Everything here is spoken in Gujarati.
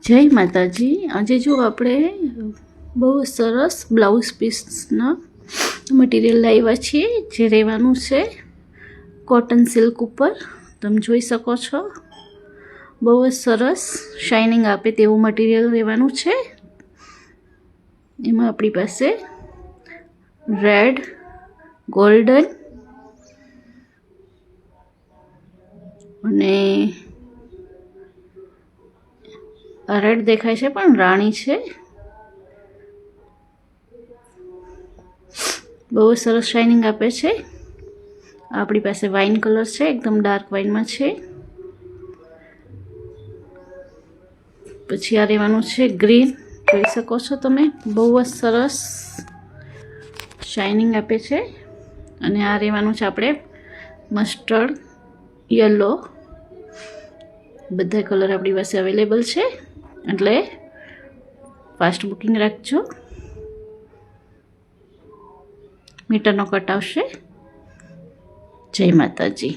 જય માતાજી। આજે જો આપણે બહુ સરસ બ્લાઉઝ પીસના મટીરિયલ લાવ્યા છીએ, જે રહેવાનું છે કોટન સિલ્ક ઉપર। તમે જોઈ શકો છો, બહુ જ સરસ શાઇનિંગ આપે તેવું મટીરિયલ રહેવાનું છે। એમાં આપણી પાસે રેડ, ગોલ્ડન અને રેડ દેખાય છે પણ રાણી છે। બહુ સરસ શાઇનિંગ આપે છે। આપણી પાસે વાઇન કલર છે, એકદમ ડાર્ક વાઇનમાં છે। પછી આ રહેવાનું છે ગ્રીન, જોઈ શકો છો તમે, બહુ જ સરસ શાઇનિંગ આપે છે। અને આ રહેવાનું છે આપણે મસ્ટર્ડ યલો। બધા કલર આપણી પાસે અવેલેબલ છે, એટલે ફાસ્ટ બુકિંગ રાખજો। મીટરનો કટ આવશે। જય માતાજી।